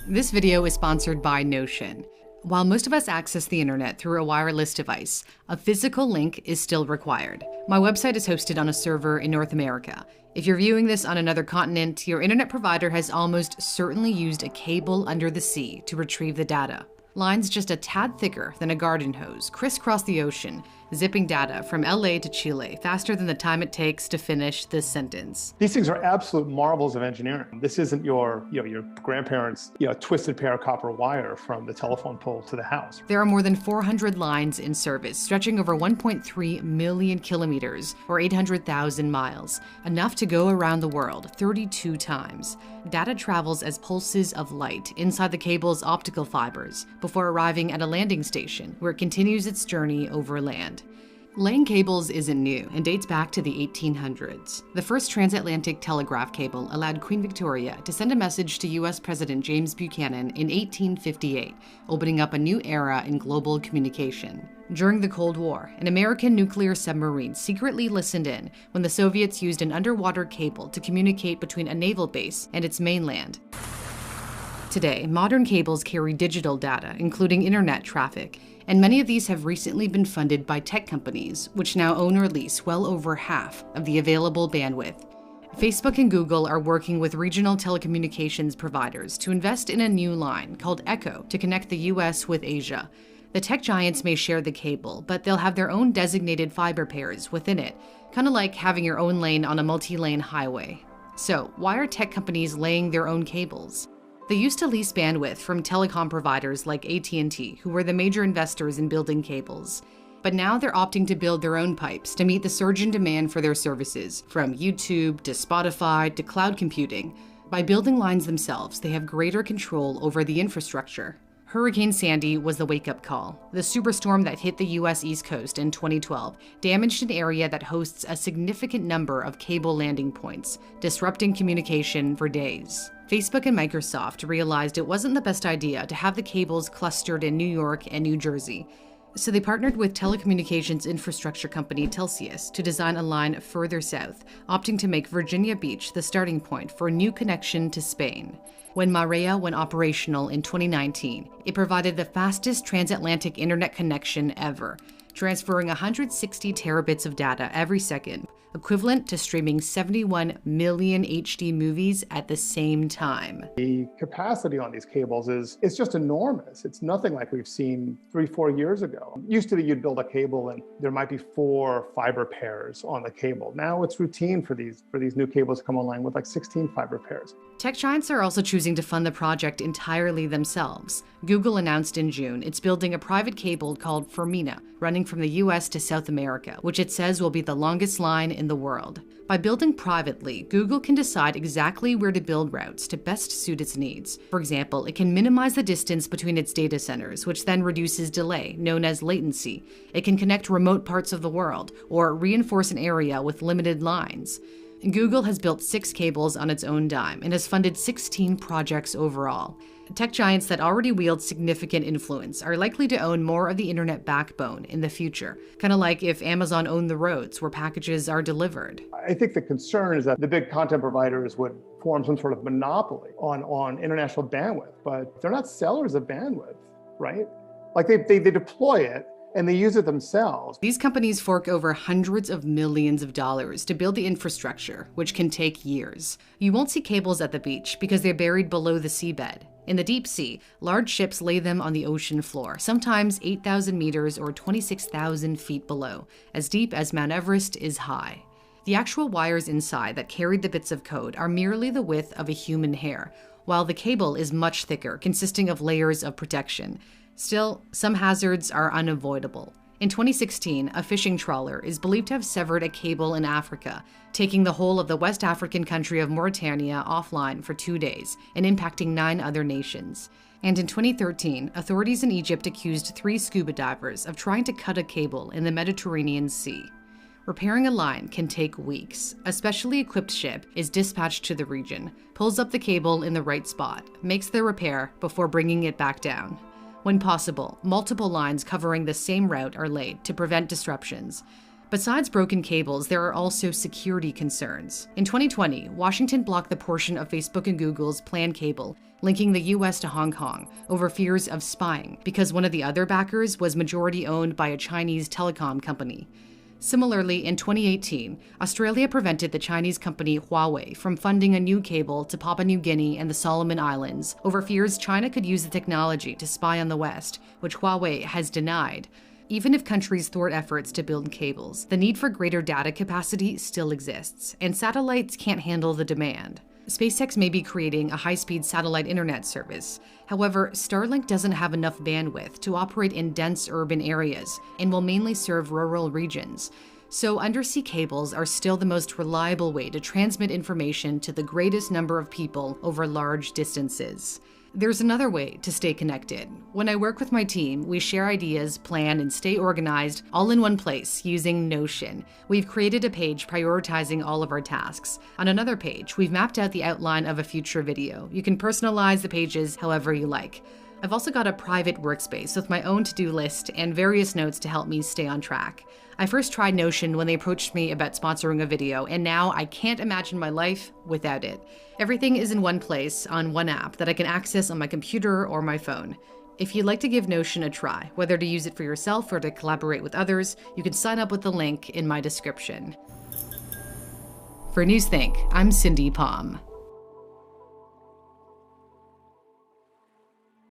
This video is sponsored by Notion. While most of us access the internet through a wireless device, a physical link is still required. My website is hosted on a server in North America. If you're viewing this on another continent, your internet provider has almost certainly used a cable under the sea to retrieve the data. Lines just a tad thicker than a garden hose crisscross the ocean, zipping data from LA to Chile faster than the time it takes to finish this sentence. These things are absolute marvels of engineering. This isn't your grandparents' twisted pair of copper wire from the telephone pole to the house. There are more than 400 lines in service, stretching over 1.3 million kilometers, or 800,000 miles, enough to go around the world 32 times. Data travels as pulses of light inside the cable's optical fibers before arriving at a landing station, where it continues its journey over land. Laying cables isn't new and dates back to the 1800s. The first transatlantic telegraph cable allowed Queen Victoria to send a message to US President James Buchanan in 1858, opening up a new era in global communication. During the Cold War, an American nuclear submarine secretly listened in when the Soviets used an underwater cable to communicate between a naval base and its mainland. Today, modern cables carry digital data, including internet traffic, and many of these have recently been funded by tech companies, which now own or lease well over half of the available bandwidth. Facebook and Google are working with regional telecommunications providers to invest in a new line called Echo to connect the US with Asia. The tech giants may share the cable, but they'll have their own designated fiber pairs within it, kind of like having your own lane on a multi-lane highway. So, why are tech companies laying their own cables? They used to lease bandwidth from telecom providers like AT&T, who were the major investors in building cables. But now they're opting to build their own pipes to meet the surge in demand for their services, from YouTube to Spotify to cloud computing. By building lines themselves, they have greater control over the infrastructure. Hurricane Sandy was the wake-up call. The superstorm that hit the US East Coast in 2012 damaged an area that hosts a significant number of cable landing points, disrupting communication for days. Facebook and Microsoft realized it wasn't the best idea to have the cables clustered in New York and New Jersey. So they partnered with telecommunications infrastructure company Telxius to design a line further south, opting to make Virginia Beach the starting point for a new connection to Spain. When Marea went operational in 2019, it provided the fastest transatlantic internet connection ever, transferring 160 terabits of data every second, equivalent to streaming 71 million HD movies at the same time. The capacity on these cables it's just enormous. It's nothing like we've seen 3-4 years ago. Used to be you'd build a cable and there might be 4 fiber pairs on the cable. Now it's routine for these new cables to come online with like 16 fiber pairs. Tech giants are also choosing to fund the project entirely themselves. Google announced in June it's building a private cable called Fermina, running from the US to South America, which it says will be the longest line in the world. By building privately, Google can decide exactly where to build routes to best suit its needs. For example, it can minimize the distance between its data centers, which then reduces delay, known as latency. It can connect remote parts of the world, or reinforce an area with limited lines. Google has built 6 cables on its own dime and has funded 16 projects overall. Tech giants that already wield significant influence are likely to own more of the internet backbone in the future, kind of like if Amazon owned the roads where packages are delivered. I think the concern is that the big content providers would form some sort of monopoly on international bandwidth, but they're not sellers of bandwidth, right? Like they deploy it and they use it themselves. These companies fork over hundreds of millions of dollars to build the infrastructure, which can take years. You won't see cables at the beach because they're buried below the seabed. In the deep sea, large ships lay them on the ocean floor, sometimes 8,000 meters or 26,000 feet below, as deep as Mount Everest is high. The actual wires inside that carried the bits of code are merely the width of a human hair, while the cable is much thicker, consisting of layers of protection. Still, some hazards are unavoidable. In 2016, a fishing trawler is believed to have severed a cable in Africa, taking the whole of the West African country of Mauritania offline for 2 days and impacting 9 other nations. And in 2013, authorities in Egypt accused 3 scuba divers of trying to cut a cable in the Mediterranean Sea. Repairing a line can take weeks. A specially equipped ship is dispatched to the region, pulls up the cable in the right spot, makes the repair before bringing it back down. When possible, multiple lines covering the same route are laid to prevent disruptions. Besides broken cables, there are also security concerns. In 2020, Washington blocked the portion of Facebook and Google's planned cable linking the US to Hong Kong over fears of spying because one of the other backers was majority owned by a Chinese telecom company. Similarly, in 2018, Australia prevented the Chinese company Huawei from funding a new cable to Papua New Guinea and the Solomon Islands over fears China could use the technology to spy on the West, which Huawei has denied. Even if countries thwart efforts to build cables, the need for greater data capacity still exists, and satellites can't handle the demand. SpaceX may be creating a high-speed satellite internet service. However, Starlink doesn't have enough bandwidth to operate in dense urban areas and will mainly serve rural regions. So undersea cables are still the most reliable way to transmit information to the greatest number of people over large distances. There's another way to stay connected. When I work with my team, we share ideas, plan, and stay organized all in one place using Notion. We've created a page prioritizing all of our tasks. On another page, we've mapped out the outline of a future video. You can personalize the pages however you like. I've also got a private workspace with my own to-do list and various notes to help me stay on track. I first tried Notion when they approached me about sponsoring a video, and now I can't imagine my life without it. Everything is in one place on one app that I can access on my computer or my phone. If you'd like to give Notion a try, whether to use it for yourself or to collaborate with others, you can sign up with the link in my description. For Newsthink, I'm Cindy Palm.